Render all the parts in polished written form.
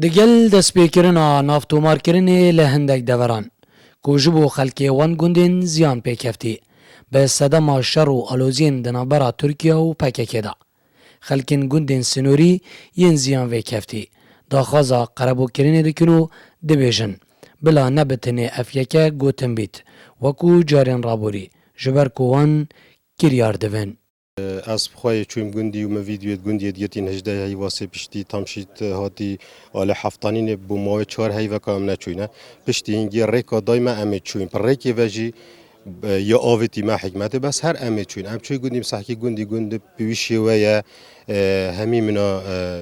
دگل دست پیکرنا نافتومارکرین لهندک دوران کوجبو خلکی وان گندین زیان پیکفتی به صدام شر و آلوزین دنابرا ترکیه و پککه دا خلکین گندین سنوری ین زیان وی کفتی دا خوازا قربو کرین دکنو دبیجن بلا نبتنی افیکه گوتن بیت وکو جارین رابوری جبر کوان کریار دوین از بخوای چویم گندی و ما ویدیویت گندی دیتین هجده هی واسه پشتی تامشیت هاتی آل هفتانین بو ماه 4 هی وکام نچوینه پشتی اینگی ریکا دایما امید چویم پر ریکی وجی یا آویتی ما حکمته بس هر امید چوین ام چوی گندیم صحکی گندی گند پیوشی و یا همی منا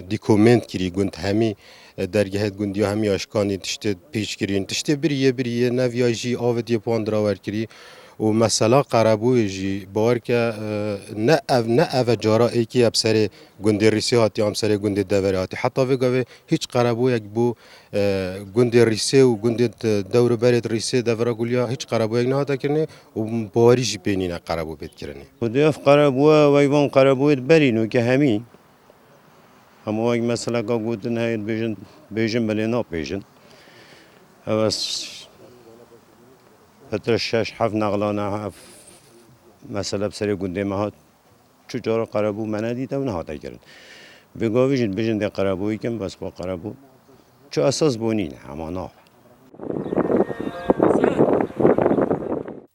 دیکومنت کری گند همی درگاه گندی همی آشکانی تشت پیش کرین تشت بریه نویاجی آویتی پاندراور کری و مثلا قربوی جی بار که نه او جارا ای کی ابسر گندی ریسی هاتی امسر گندی دوره هاتی حتی وگاوی هیچ قربوی یک بو گندی ریسی و گندی دور برد ریسی دوره گلیا هیچ قربوی نه هاتا کرنه و باری جی بینی قربو بید کرنه. ودیف قربوی و ایوان قربوی برینو که همی اما اگه مثلا که گودن هاید بیجن بله نه بیجن اوس فترة الشاش حف نغلانا حف مثلا بسري قدام هات شو جارا قربو منادي تا ونها تجرن بيجن بيجن ده قربو يكم بس با قربو شو أساس بونين همانا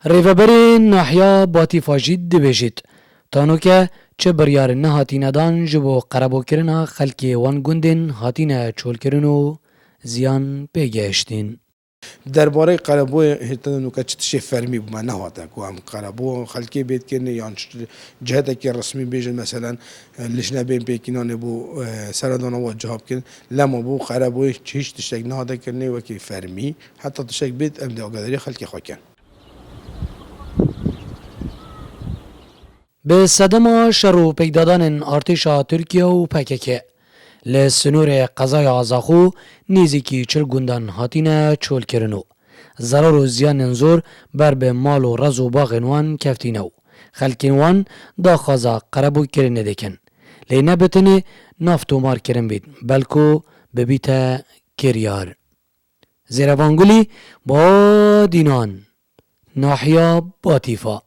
ریوبرین ناحیا باتی فاجید دبیجید تانو که چه بریار نهاتی ندان جبو قربو کرنا خلکی وان گندین هاتین چول کرنو زیان پیگشتین درباره قربوی هیتن نوکه چه فرمی بما نهاته که هم قربو خلکی بید کنه یا جهته که رسمی بیجن مثلا لجنه بین پیکنانه بو سردانه و جواب کن لما بو قربوی هیچ تشک نهاته کنه و که فرمی حتی تشک بید امده آگاداری خلکی خواکن به صدما شروع پیدادن ارتشا ترکیه و پککه لسنور قضای آزاخو نیزیکی چل گندان هاتین چول کرنو ضرر و زیان انزور بر به مال و رز و باغنوان کفتینو خلکینوان دا خوازا قربو کرنه دکن لی نبتنی نافتو مار کرن بید بلکو ببیت کریار زیروانگولی با دینان ناحیا باتیفا